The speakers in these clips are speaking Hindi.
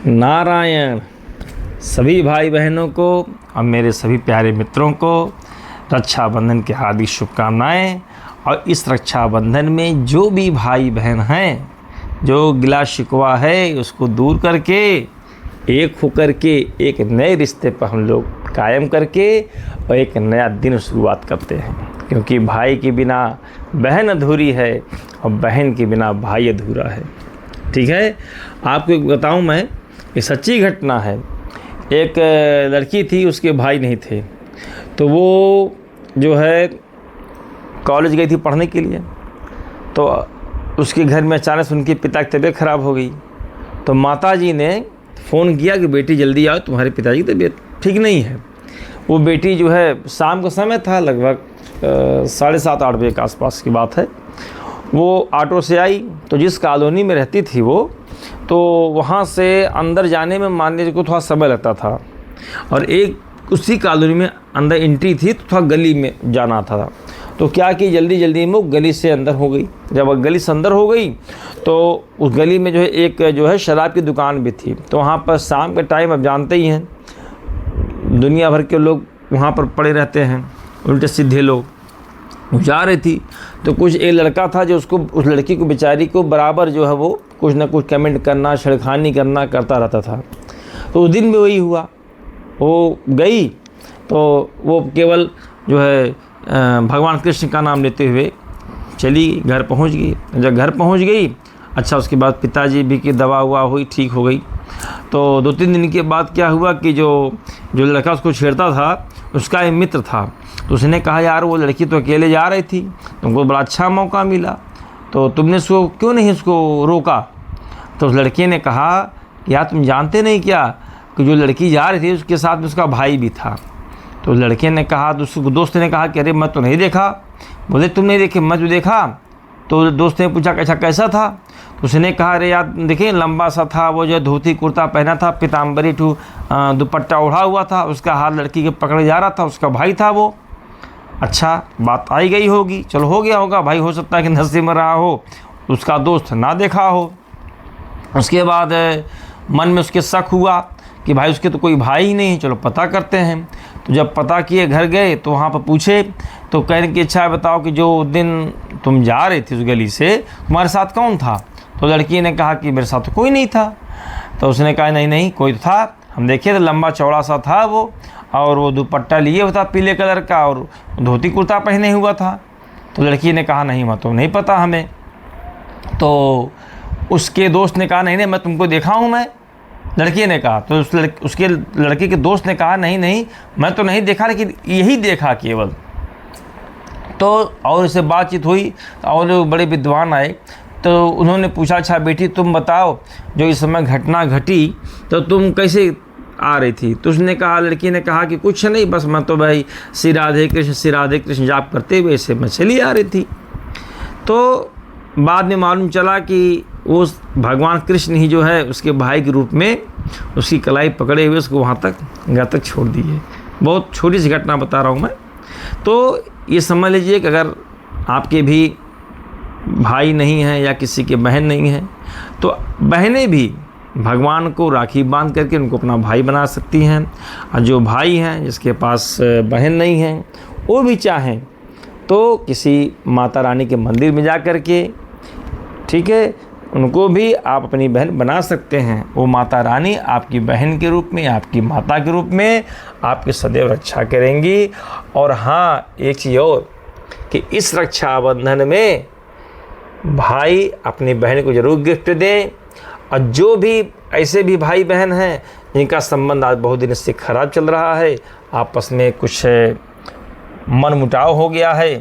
नारायण। सभी भाई बहनों को और मेरे सभी प्यारे मित्रों को रक्षाबंधन की हार्दिक शुभकामनाएं। और इस रक्षाबंधन में जो भी भाई बहन हैं, जो गिला शिकवा है उसको दूर करके एक होकर के एक नए रिश्ते पर हम लोग कायम करके और एक नया दिन शुरुआत करते हैं। क्योंकि भाई के बिना बहन अधूरी है और बहन के बिना भाई अधूरा है। ठीक है, आपको एक बताऊं, मैं ये सच्ची घटना है। एक लड़की थी, उसके भाई नहीं थे, तो वो जो है कॉलेज गई थी पढ़ने के लिए। तो उसके घर में अचानक उनके पिता की तबीयत ख़राब हो गई। तो माताजी ने फ़ोन किया कि बेटी जल्दी आओ, तुम्हारे पिताजी की तबीयत ठीक नहीं है। वो बेटी जो है, शाम का समय था, लगभग 7:30-8 बजे के आसपास की बात है। वो ऑटो से आई, तो जिस कॉलोनी में रहती थी वो, तो वहाँ से अंदर जाने में मान लीजिए को थोड़ा समय लगता था। और एक उसी कॉलोनी में अंदर एंट्री थी, तो थोड़ा गली में जाना था। तो क्या कि जल्दी जल्दी में वो गली से अंदर हो गई। जब वो गली से अंदर हो गई तो उस गली में जो है एक जो है शराब की दुकान भी थी। तो वहाँ पर शाम के टाइम आप जानते ही हैं, दुनिया भर के लोग वहाँ पर पड़े रहते हैं, उल्टे सीधे लोग। वो जा रही थी तो कुछ एक लड़का था जो उसको, उस लड़की को बेचारी को बराबर जो है वो कुछ ना कुछ कमेंट करना, छेड़खानी करना करता रहता था। तो उस दिन भी वही हुआ। वो गई तो वो केवल जो है भगवान कृष्ण का नाम लेते हुए चली, घर पहुंच गई। जब घर पहुंच गई, अच्छा उसके बाद पिताजी भी की दवा हुआ हुई, ठीक हो गई। तो 2-3 दिन के बाद क्या हुआ कि जो लड़का उसको छेड़ता था, उसका एक मित्र था। तो उसने कहा, यार वो लड़की तो अकेले जा रही थी, तुमको बड़ा अच्छा मौका मिला, तो तुमने उसको क्यों नहीं उसको रोका। तो उस लड़के ने कहा, यार तुम जानते नहीं क्या कि जो लड़की जा रही थी उसके साथ में उसका भाई भी था। तो लड़के ने कहा, दोस्त ने कहा कि अरे मैं तो नहीं देखा। बोले तुम नहीं देखे, मैं तो देखा। तो दोस्त ने पूछा अच्छा कैसा था। तो उसने कहा, अरे यार देखिए लंबा सा था, वो जो धोती कुर्ता पहना था, पीताम्बरी दुपट्टा ओढ़ा हुआ था, उसका हाथ लड़की के पकड़े जा रहा था, उसका भाई था वो। अच्छा बात आई गई होगी, चलो हो गया होगा, भाई हो सकता है कि नसीब में रहा हो, उसका दोस्त ना देखा हो। उसके बाद मन में उसके शक हुआ कि भाई उसके तो कोई भाई ही नहीं है, चलो पता करते हैं। तो जब पता किए, घर गए तो वहाँ पर पूछे, तो कहने की अच्छा बताओ कि जो दिन तुम जा रहे थे उस गली से, तुम्हारे साथ कौन था। तो लड़की ने कहा कि मेरे साथ तो कोई नहीं था। तो उसने कहा नहीं कोई तो था, हम देखे तो लंबा चौड़ा सा था वो, और वो दुपट्टा लिए हुआ था पीले कलर का, और धोती कुर्ता पहने हुआ था। तो लड़की ने कहा नहीं मैं तो नहीं पता हमें। तो उसके दोस्त ने कहा नहीं मैं तुमको देखा हूँ मैं। लड़की ने कहा, तो उसके लड़के के दोस्त ने कहा नहीं मैं तो नहीं देखा, लेकिन यही देखा केवल। तो और इससे बातचीत हुई और बड़े विद्वान आए। तो उन्होंने पूछा, अच्छा बेटी तुम बताओ, जो इस समय घटना घटी तो तुम कैसे आ रही थी। तो उसने कहा, लड़की ने कहा कि कुछ नहीं, बस मैं तो भाई श्री राधे कृष्ण जाप करते हुए ऐसे मैं चली आ रही थी। तो बाद में मालूम चला कि वो भगवान कृष्ण ही जो है उसके भाई के रूप में उसकी कलाई पकड़े हुए उसको वहाँ तक छोड़ दी है। बहुत छोटी सी घटना बता रहा हूँ मैं। तो ये समझ लीजिए कि अगर आपके भी भाई नहीं हैं या किसी के बहन नहीं हैं, तो बहनें भी भगवान को राखी बांध करके उनको अपना भाई बना सकती हैं। और जो भाई हैं जिसके पास बहन नहीं हैं, वो भी चाहें तो किसी माता रानी के मंदिर में जा कर के, ठीक है, उनको भी आप अपनी बहन बना सकते हैं। वो माता रानी आपकी बहन के रूप में, आपकी माता के रूप में आपकी सदैव रक्षा करेंगी। और हाँ, एक चीज़ और कि इस रक्षाबंधन में भाई अपनी बहन को ज़रूर गिफ्ट दें। और जो भी ऐसे भी भाई बहन हैं जिनका संबंध आज बहुत दिन से खराब चल रहा है, आपस में कुछ मनमुटाव हो गया है,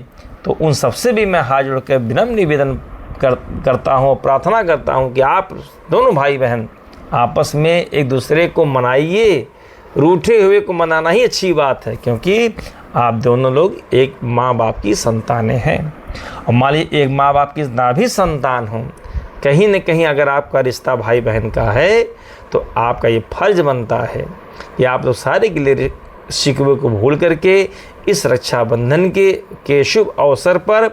तो उन सबसे भी मैं हाथ जोड़ कर विनम्र निवेदन करता हूँ, प्रार्थना करता हूँ कि आप दोनों भाई बहन आपस में एक दूसरे को मनाइए। रूठे हुए को मनाना ही अच्छी बात है, क्योंकि आप दोनों लोग एक माँ बाप की संतानें हैं। और मान लीजिए एक माँ बाप की ना भी संतान हो, कहीं न कहीं अगर आपका रिश्ता भाई बहन का है, तो आपका ये फर्ज बनता है कि आप लोग सारे गिले शिकवे को भूल करके इस रक्षाबंधन के शुभ अवसर पर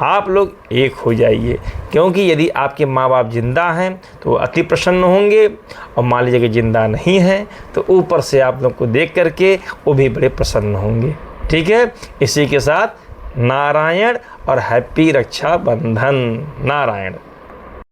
आप लोग एक हो जाइए, क्योंकि यदि आपके माँ बाप जिंदा हैं तो वो अति प्रसन्न होंगे, और मान लीजिए कि जिंदा नहीं है तो ऊपर से आप लोग को देख करके वो भी बड़े प्रसन्न होंगे। ठीक है, इसी के साथ नारायण और हैप्पी रक्षाबंधन। नारायण।